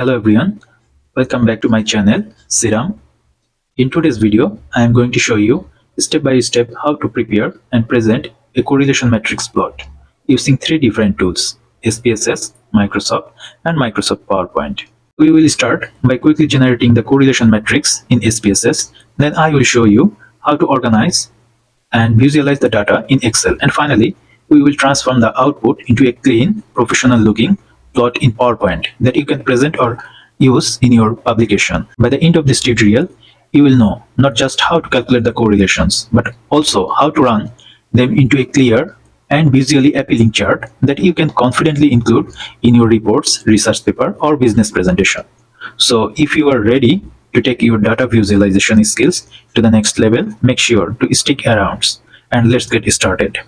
Hello everyone, welcome back to my channel CERAM. In today's video, I am going to show you step by step how to prepare and present a correlation matrix plot using three different tools: SPSS, Microsoft, and Microsoft PowerPoint. We will start by quickly generating the correlation matrix in SPSS. Then I will show you how to organize and visualize the data in Excel. And finally, we will transform the output into a clean, professional-looking plot in PowerPoint that you can present or use in your publication. By the end of this tutorial, you will know not just how to calculate the correlations, but also how to run them into a clear and visually appealing chart that you can confidently include in your reports, research paper, or business presentation. So if you are ready to take your data visualization skills to the next level, make sure to stick around and let's get started.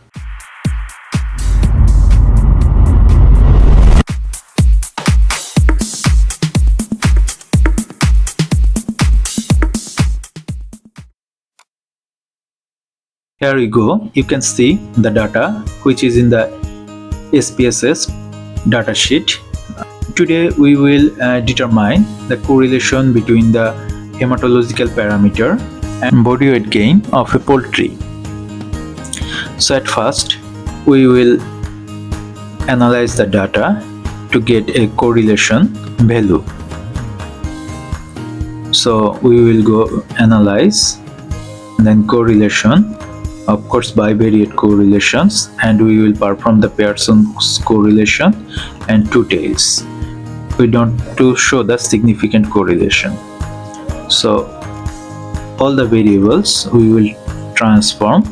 Here we go. You can see the data which is in the SPSS data sheet. Today we will determine the correlation between the hematological parameter and body weight gain of a poultry. So at first we will analyze the data to get a correlation value. So we will go analyze, then correlation, of course bivariate correlations, and we will perform the Pearson correlation and two tails. We don't to show the significant correlation. So all the variables we will transform.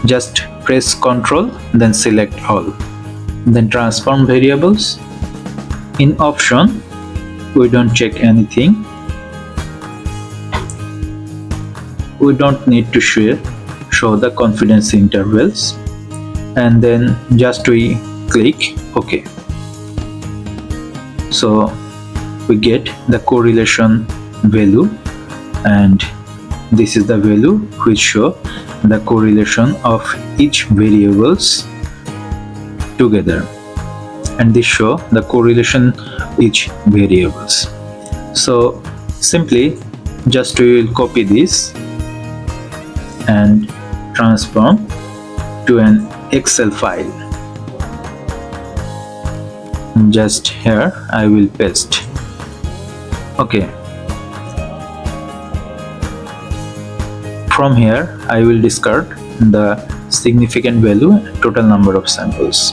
Just press Ctrl, then select all. Then transform variables. In option, we don't check anything. We don't need to show the confidence intervals, and then just we click OK. So we get the correlation value, and this is the value which show the correlation of each variables together, and this show the correlation each variables. So simply just we will copy this and transform to an Excel file. Just here I will paste. Okay. From here I will discard the significant value and total number of samples.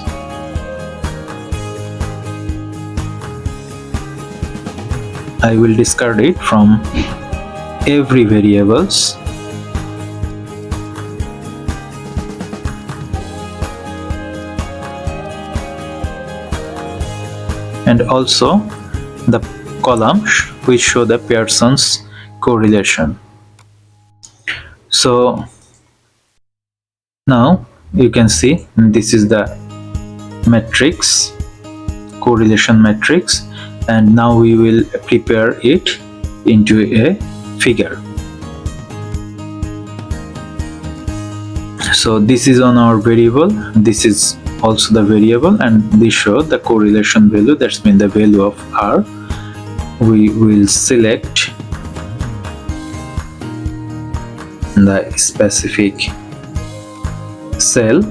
I will discard it from every variables. And also the columns which show the Pearson's correlation. So now you can see this is the matrix, correlation matrix, and now we will prepare it into a figure. So this is on our variable, this is also the variable, and this show the correlation value, that's mean the value of R. We will select the specific cell,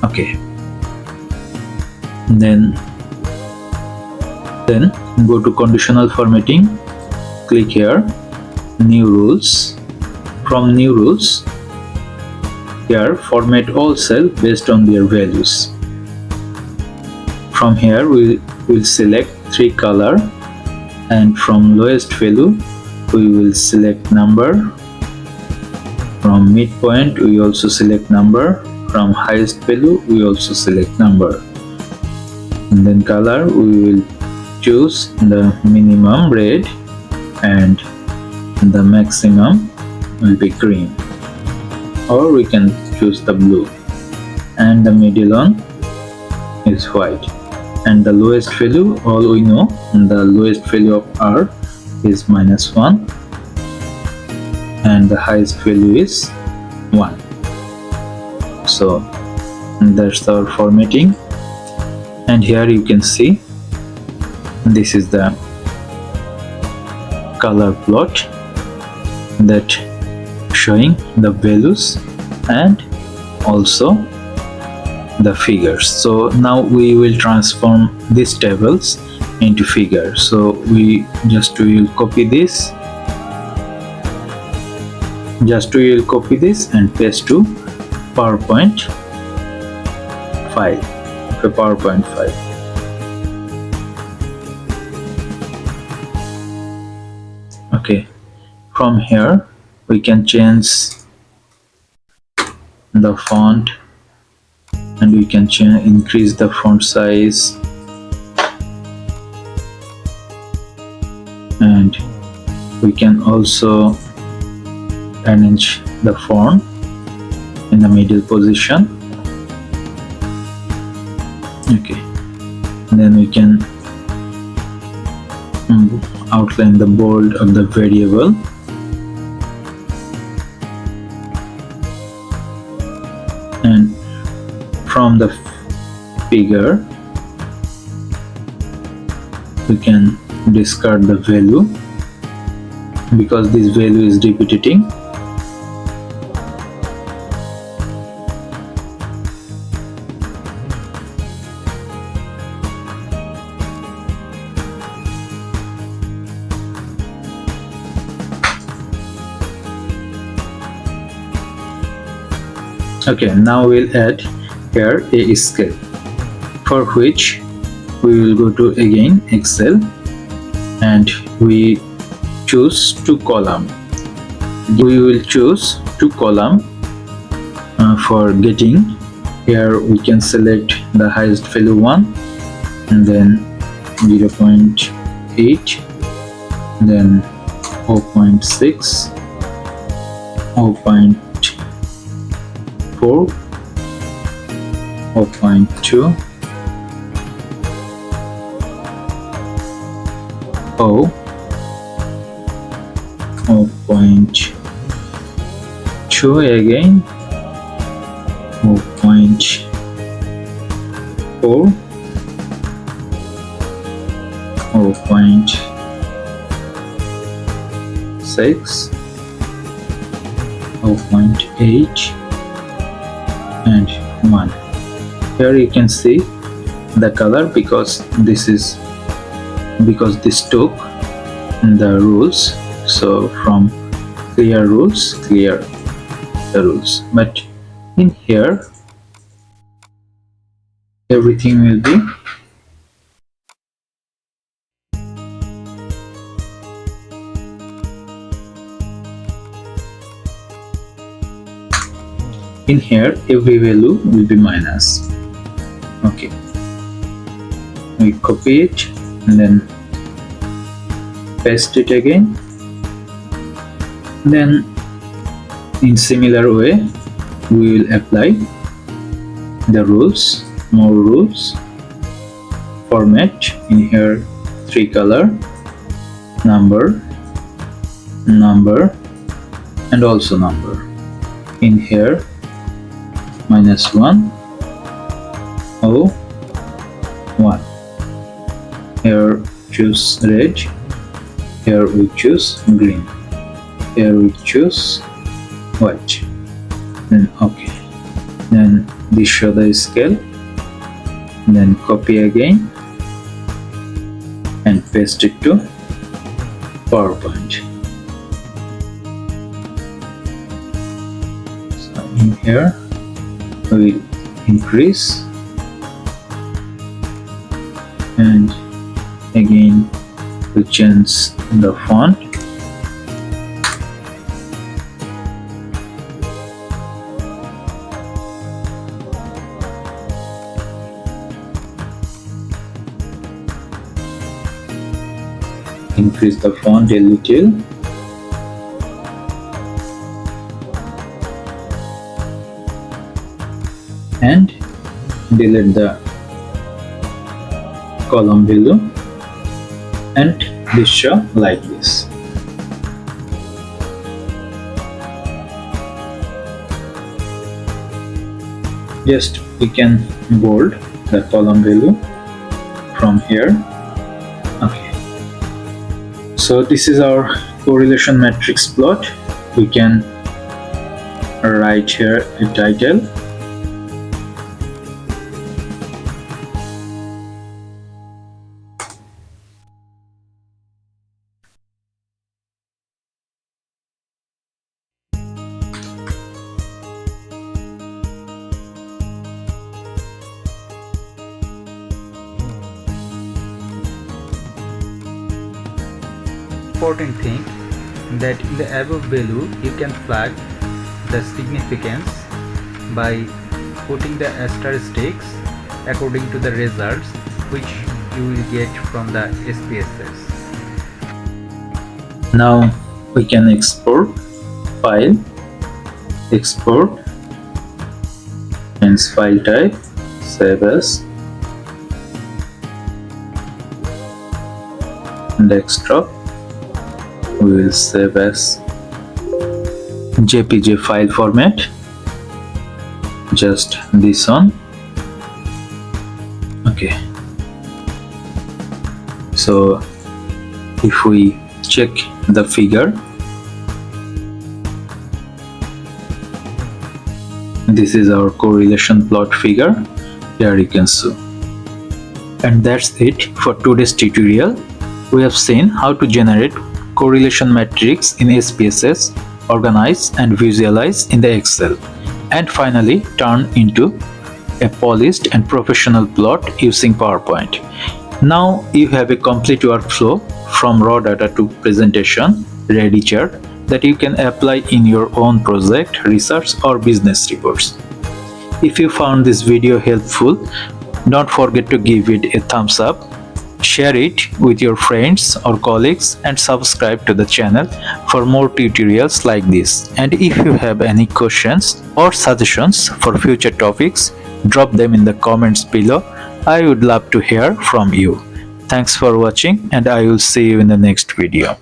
okay, then go to conditional formatting, click here, new rules. From new rules, here format all cells based on their values. From here we will select three color, and from lowest value we will select number. From midpoint we also select number. From highest value we also select number. And then color we will choose the minimum red and the maximum will be green, or we can choose the blue, and the middle one is white, and the lowest value, all we know, the lowest value of R is -1, and the highest value is 1. So that's our formatting, and here you can see this is the color plot that showing the values and also the figures. So now we will transform these tables into figures. So we will copy this, and paste to PowerPoint file. Okay, PowerPoint file. Okay, from here we can change the font, and we can increase the font size, and we can also arrange the font in the middle position. Okay, then we can outline the bold of the variable, and from the figure we can discard the value because this value is repeating. Okay, now we'll add here a scale, for which we will go to again Excel, and we choose 2 column. We will choose 2 column for getting. Here we can select the highest value 1, and then 0.8, then 0.6, 0.4, 0.2, 0.2 again, 0.4, 0.6, 0.8, and 1. Here you can see the color because this took the rules. So from clear rules, clear the rules, but in here everything will be in here, every value will be minus. Okay, we copy it and then paste it again. Then in similar way we will apply the rules, more rules, format. In here 3 color, number, and also number. In here -1, 0, 1. Here choose red, here we choose green, here we choose white, then okay. Then this show the scale, then copy again and paste it to PowerPoint. So in here we increase, and again we change the font, increase the font a little, and delete the column below, and this show like this. Just we can bold the column value from here. Okay, so this is our correlation matrix plot. We can write here a title. Important thing that in the above value you can flag the significance by putting the asterisks according to the results which you will get from the SPSS. Now we can export file, export, and file type, save as, desktop. We will save as JPG file format, just this one. Okay, so if we check the figure, this is our correlation plot figure. Here you can see. And that's it for today's tutorial. We have seen how to generate correlation matrix in SPSS, organize and visualize in the Excel, and finally turn into a polished and professional plot using PowerPoint. Now you have a complete workflow from raw data to presentation ready chart that you can apply in your own project, research or business reports. If you found this video helpful, don't forget to give it a thumbs up, share it with your friends or colleagues, and subscribe to the channel for more tutorials like this. And if you have any questions or suggestions for future topics, drop them in the comments below. I would love to hear from you. Thanks for watching, and I will see you in the next video.